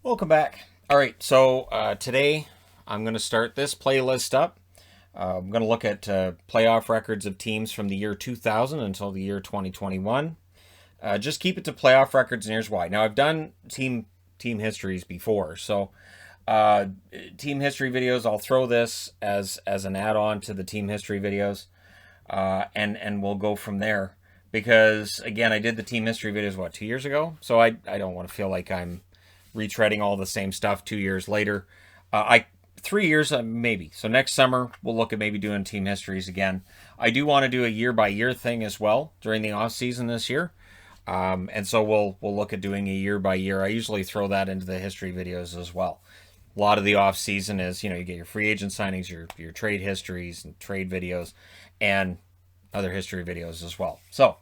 Welcome back. All right, so today I'm going to start this playlist up. I'm going to look at playoff records of teams from the year 2000 until the year 2021. Just keep it to playoff records, and here's why. Now, I've done team histories before, so uh, team history videos. I'll throw this as an add-on to the team history videos, and we'll go from there. Because again, I did the team history videos 2 years ago, so I don't want to feel like I'm retreading all the same stuff 2 years later. I 3 years maybe. So next summer we'll look at maybe doing team histories again. I do want to do a year by year thing as well during the off season this year, and so we'll look at doing a year by year. I usually throw that into the history videos as well. A lot of the off season is you get your free agent signings, your trade histories and trade videos, and other history videos as well. So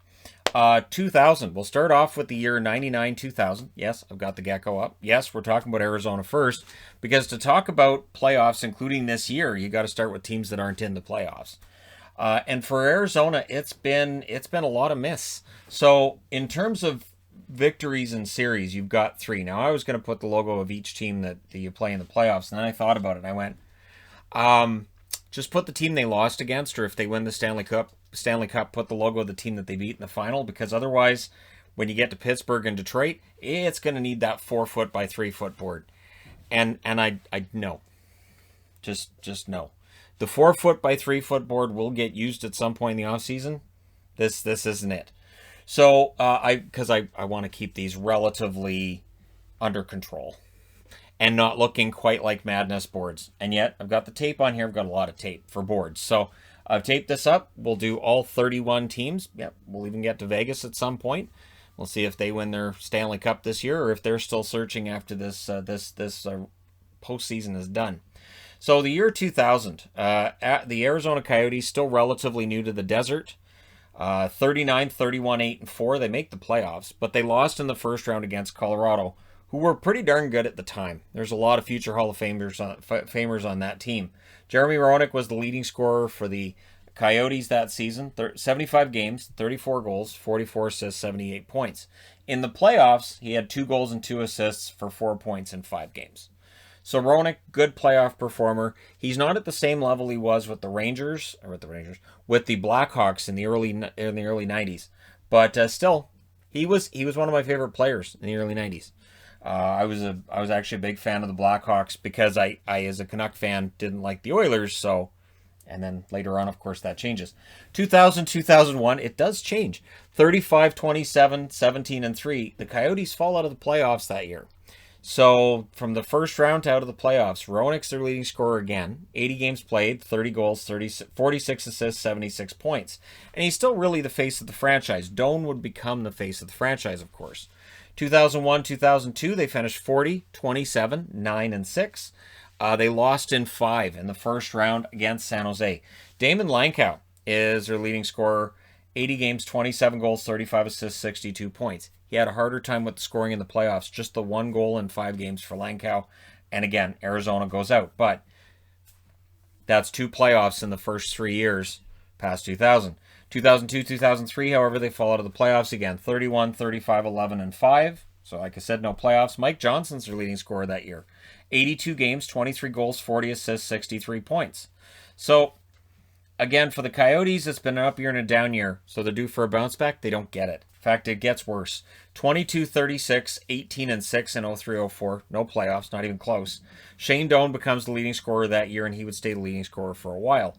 2000. We'll start off with the year 99 2000. Yes, I've got the gecko up. Yes, we're talking about Arizona first, because to talk about playoffs, including this year, you got to start with teams that aren't in the playoffs. And for Arizona, it's been a lot of miss. So in terms of victories in series, you've got three. Now I was going to put the logo of each team that you play in the playoffs, and then I thought about it and I went, just put the team they lost against, or if they win the Stanley Cup, put the logo of the team that they beat in the final, because otherwise, when you get to Pittsburgh and Detroit, it's going to need that 4 foot by 3 foot board. And I no. Just no. The 4 foot by 3 foot board will get used at some point in the offseason. This isn't it. So because I want to keep these relatively under control and not looking quite like madness boards. And yet, I've got the tape on here. I've got a lot of tape for boards. So I've taped this up. We'll do all 31 teams. Yep, we'll even get to Vegas at some point. We'll see if they win their Stanley Cup this year, or if they're still searching after this postseason is done. So the year 2000, the Arizona Coyotes, still relatively new to the desert. 39, 31, 8, and 4. They make the playoffs, but they lost in the first round against Colorado, who were pretty darn good at the time. There's a lot of future Hall of Famers on that team. Jeremy Roenick was the leading scorer for the Coyotes that season. 75 games, 34 goals, 44 assists, 78 points. In the playoffs, he had 2 goals and 2 assists for 4 points in 5 games. So Roenick, good playoff performer. He's not at the same level he was with the Blackhawks in the early 90s, but still, he was one of my favorite players in the early 90s. I was actually a big fan of the Blackhawks because I as a Canuck fan didn't like the Oilers, so, and then later on, of course, that changes. 2000, 2001, it does change. 35, 27, 17, and 3. The Coyotes fall out of the playoffs that year. So from the first round to out of the playoffs, Roenick's their leading scorer again. 80 games played, 30 goals, 46 assists, 76 points. And he's still really the face of the franchise. Doan would become the face of the franchise, of course. 2001, 2002, they finished 40, 27, 9, and 6. They lost in 5 in the first round against San Jose. Damon Langkow is their leading scorer. 80 games, 27 goals, 35 assists, 62 points. He had a harder time with the scoring in the playoffs. Just the 1 goal in 5 games for Langkow. And again, Arizona goes out. But that's 2 playoffs in the first 3 years past 2000. 2002, 2003, however, they fall out of the playoffs again. 31, 35, 11, and 5. So like I said, no playoffs. Mike Johnson's their leading scorer that year. 82 games, 23 goals, 40 assists, 63 points. So again, for the Coyotes, it's been an up year and a down year. So they're due for a bounce back. They don't get it. In fact, it gets worse. 22, 36, 18, and 6 in 03-04. No playoffs, not even close. Shane Doan becomes the leading scorer that year, and he would stay the leading scorer for a while.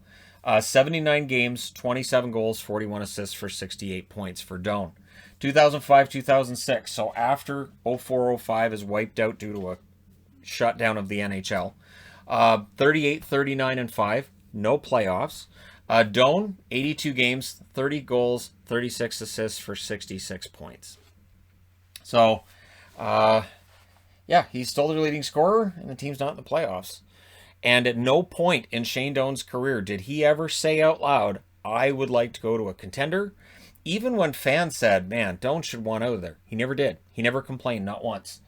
79 games, 27 goals, 41 assists for 68 points for Doan. 2005, 2006. So after 04-05 is wiped out due to a shutdown of the NHL. 38, 39, and 5. No playoffs. Doan, 82 games, 30 goals, 36 assists for 66 points. So, yeah, he's still their leading scorer, and the team's not in the playoffs. And at no point in Shane Doan's career did he ever say out loud, I would like to go to a contender. Even when fans said, man, Doan should want out of there. He never did. He never complained, not once.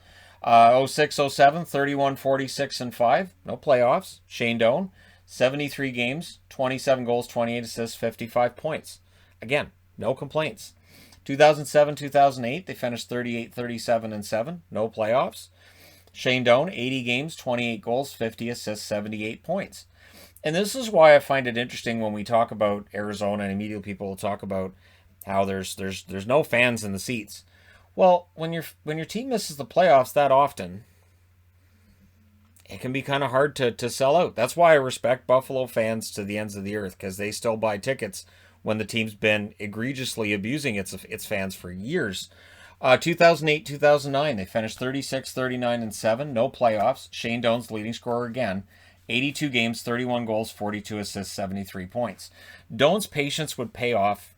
06-07, 31, 46, and 5. No playoffs. Shane Doan, 73 games, 27 goals, 28 assists, 55 points. Again, no complaints. 2007-2008, they finished 38, 37, and 7. No playoffs. Shane Doan, 80 games, 28 goals, 50 assists, 78 points. And this is why I find it interesting when we talk about Arizona, and immediately people will talk about how there's no fans in the seats. Well, when your team misses the playoffs that often, it can be kind of hard to sell out. That's why I respect Buffalo fans to the ends of the earth, because they still buy tickets when the team's been egregiously abusing its fans for years. 2008, 2009, they finished 36, 39, and 7. No playoffs. Shane Doan's the leading scorer again. 82 games, 31 goals, 42 assists, 73 points. Doan's patience would pay off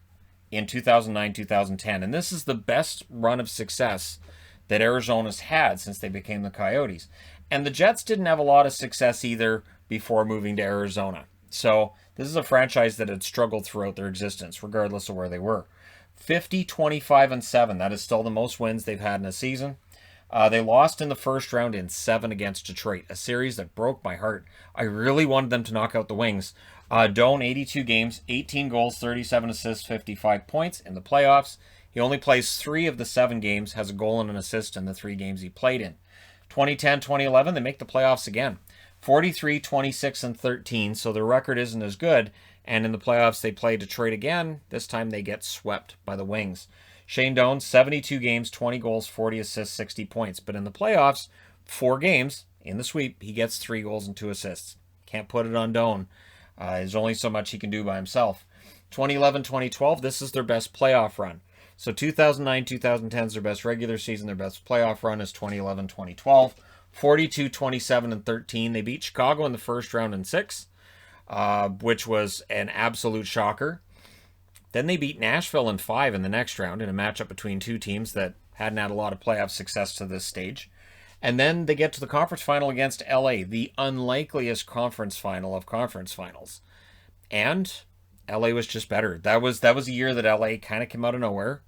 in 2009, 2010. And this is the best run of success that Arizona's had since they became the Coyotes. And the Jets didn't have a lot of success either before moving to Arizona. So this is a franchise that had struggled throughout their existence, regardless of where they were. 50, 25, and 7. That is still the most wins they've had in a season. They lost in the first round in 7 against Detroit, a series that broke my heart. I really wanted them to knock out the Wings. Doan, 82 games, 18 goals, 37 assists, 55 points in the playoffs. He only plays 3 of the 7 games, has a goal and an assist in the 3 games he played in. 2010, 2011, they make the playoffs again. 43, 26, and 13, so their record isn't as good. And in the playoffs, they play Detroit again. This time they get swept by the Wings. Shane Doan, 72 games, 20 goals, 40 assists, 60 points. But in the playoffs, 4 games, in the sweep, he gets 3 goals and 2 assists. Can't put it on Doan. There's only so much he can do by himself. 2011, 2012, this is their best playoff run. So 2009, 2010 is their best regular season. Their best playoff run is 2011, 2012. 42, 27, and 13. They beat Chicago in the first round in 6, which was an absolute shocker. Then they beat Nashville in 5 in the next round in a matchup between 2 teams that hadn't had a lot of playoff success to this stage. And then they get to the conference final against LA, the unlikeliest conference final of conference finals. And LA was just better. That was a year that LA kind of came out of nowhere,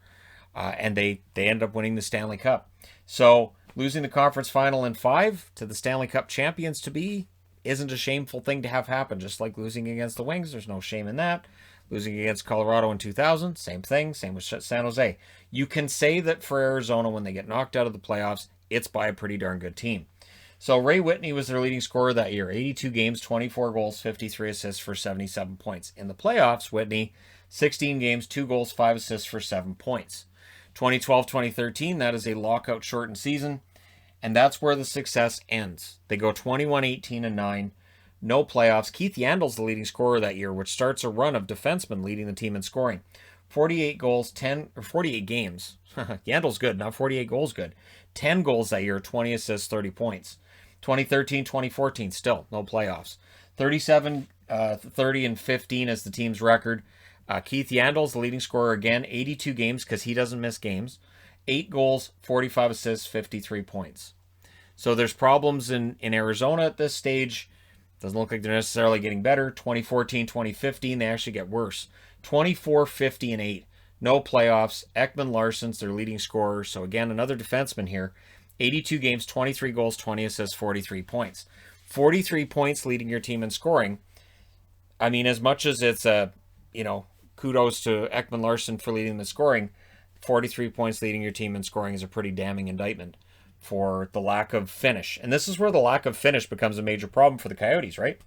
and they ended up winning the Stanley Cup. So losing the conference final in 5 to the Stanley Cup champions to be isn't a shameful thing to have happen. Just like losing against the Wings, there's no shame in that. Losing against Colorado in 2000, same thing. Same with San Jose. You can say that for Arizona, when they get knocked out of the playoffs, it's by a pretty darn good team. So Ray Whitney was their leading scorer that year. 82 games, 24 goals, 53 assists for 77 points. In the playoffs, Whitney, 16 games, 2 goals, 5 assists for 7 points. 2012-2013, that is a lockout shortened season. And that's where the success ends. They go 21-18-9. No playoffs. Keith Yandel's the leading scorer that year, which starts a run of defensemen leading the team in scoring. 48 goals, 48 games. Yandel's good, not 48 goals good. 10 goals that year, 20 assists, 30 points. 2013-2014, still no playoffs. 37, 30, and 15 is the team's record. Keith Yandel's the leading scorer again, 82 games because he doesn't miss games. 8 goals, 45 assists, 53 points. So there's problems in Arizona at this stage. Doesn't look like they're necessarily getting better. 2014-2015, they actually get worse. 24, 50, and 8. No playoffs. Ekman Larsson's their leading scorer. So again, another defenseman here. 82 games, 23 goals, 20 assists, 43 points. 43 points leading your team in scoring. I mean, as much as it's kudos to Ekman Larsson for leading the scoring, 43 points leading your team in scoring is a pretty damning indictment for the lack of finish. And this is where the lack of finish becomes a major problem for the Coyotes, right?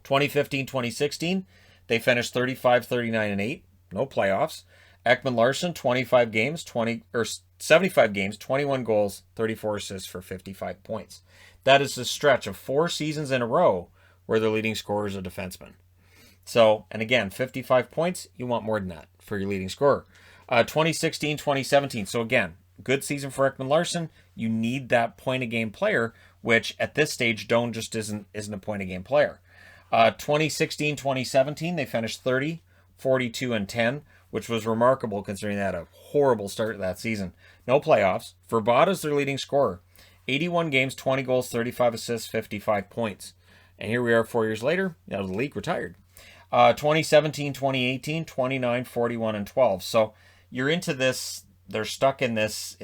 2015-2016, they finished 35, 39, and 8. No playoffs. Ekman Larsson, 75 games, 75 games, 21 goals, 34 assists for 55 points. That is a stretch of 4 seasons in a row where their leading scorer is a defenseman. So, and again, 55 points, you want more than that for your leading scorer. 2016-2017, so again, good season for Ekman Larsson. You need that point-a-game player, which at this stage, Doan just isn't a point-a-game player. 2016-2017, they finished 30, 42, and 10, which was remarkable considering they had a horrible start to that season. No playoffs. Verbata's their leading scorer. 81 games, 20 goals, 35 assists, 55 points. And here we are 4 years later. The league retired. 2017-2018, 29, 41, and 12. So you're into this. They're stuck in this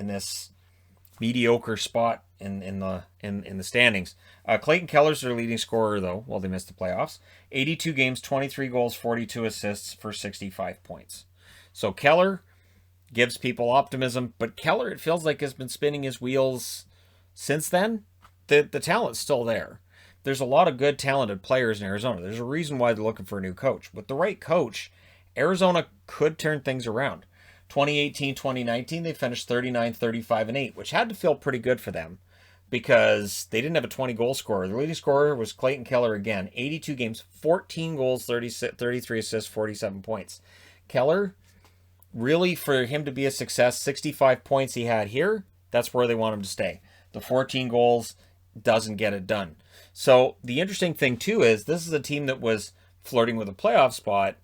mediocre spot in the standings. Clayton Keller's their leading scorer, though, while they missed the playoffs. 82 games, 23 goals, 42 assists for 65 points. So Keller gives people optimism, but Keller, it feels like, has been spinning his wheels Since then, the talent's still there. There's a lot of good, talented players in Arizona. There's a reason why they're looking for a new coach. With the right coach, Arizona could turn things around. 2018-2019, they finished 39-35-8, which had to feel pretty good for them because they didn't have a 20-goal scorer. The leading scorer was Clayton Keller again. 82 games, 14 goals, 33 assists, 47 points. Keller, really, for him to be a success, 65 points he had here, that's where they want him to stay. The 14 goals doesn't get it done. So the interesting thing, too, is this is a team that was flirting with a playoff spot,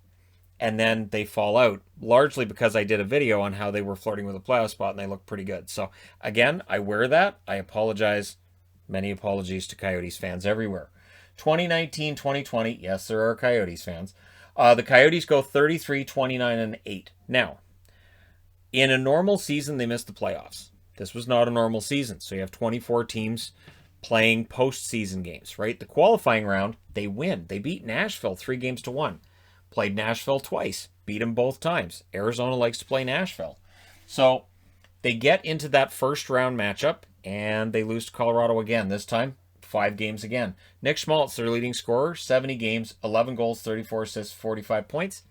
and then they fall out, largely because I did a video on how they were flirting with a playoff spot, and they look pretty good. So, again, I wear that. I apologize. Many apologies to Coyotes fans everywhere. 2019-2020, yes, there are Coyotes fans. The Coyotes go 33-29-8. Now, in a normal season, they missed the playoffs. This was not a normal season, so you have 24 teams playing postseason games, right? The qualifying round, they win. They beat Nashville 3-1. Played Nashville twice, beat them both times. Arizona likes to play Nashville. So they get into that first round matchup, and they lose to Colorado again, this time 5 games again. Nick Schmaltz, their leading scorer, 70 games, 11 goals, 34 assists, 45 points.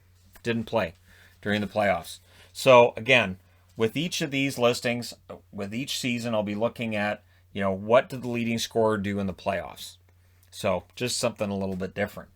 Didn't play during the playoffs. So again, with each of these listings, with each season, I'll be looking at, what did the leading scorer do in the playoffs? So just something a little bit different.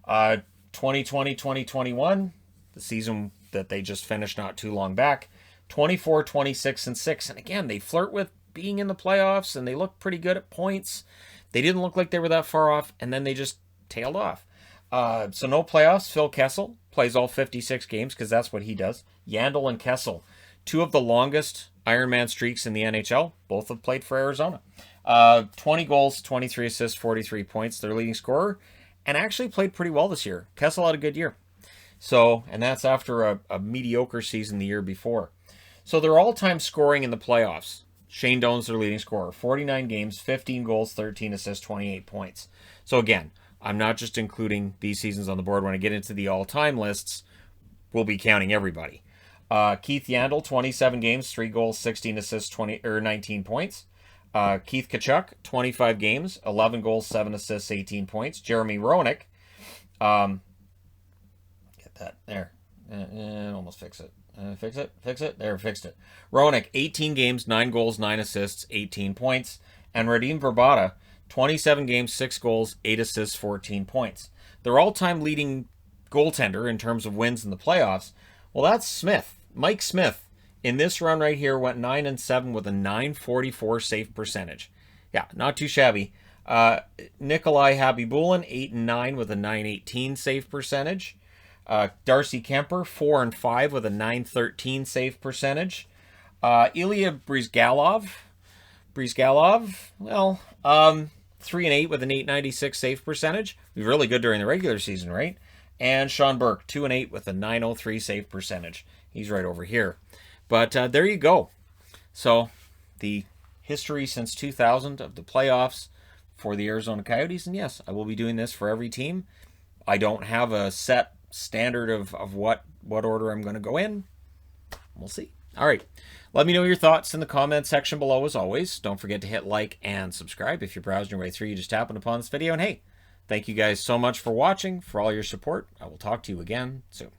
2020-2021, the season that they just finished not too long back, 24-26-6. And again, they flirt with being in the playoffs, and they look pretty good at points. They didn't look like they were that far off, and then they just tailed off. So no playoffs. Phil Kessel plays all 56 games because that's what he does. Yandel and Kessel, 2 of the longest Ironman streaks in the NHL. Both have played for Arizona. 20 goals, 23 assists, 43 points. Their leading scorer, and actually played pretty well this year. Kessel had a good year. So, and that's after a mediocre season the year before. So their all-time scoring in the playoffs, Shane Doan's their leading scorer. 49 games, 15 goals, 13 assists, 28 points. So again, I'm not just including these seasons on the board. When I get into the all-time lists, we'll be counting everybody. Keith Yandel, 27 games, 3 goals, 16 assists, 19 points. Keith Tkachuk, 25 games, 11 goals, 7 assists, 18 points. Jeremy Roenick, get that, there, almost fix it. Fix it, there, fixed it. Roenick, 18 games, 9 goals, 9 assists, 18 points. And Radim Vrbata, 27 games, 6 goals, 8 assists, 14 points. Their all-time leading goaltender in terms of wins in the playoffs, well, that's Smith. Mike Smith, in this run right here, went 9-7 with a .944 save percentage. Yeah, not too shabby. Nikolai Habibulin, 8-9 with a .918 save percentage. Darcy Kemper, 4-5 with a .913 save percentage. Ilya Brizgalov, well, 3-8 with an .896 save percentage. He was really good during the regular season, right? And Sean Burke, 2-8 with a .903 save percentage. He's right over here. But there you go. So the history since 2000 of the playoffs for the Arizona Coyotes. And yes, I will be doing this for every team. I don't have a set standard of what order I'm going to go in. We'll see. All right. Let me know your thoughts in the comment section below as always. Don't forget to hit like and subscribe. If you're browsing your way through, you just happened upon this video. And hey, thank you guys so much for watching, for all your support. I will talk to you again soon.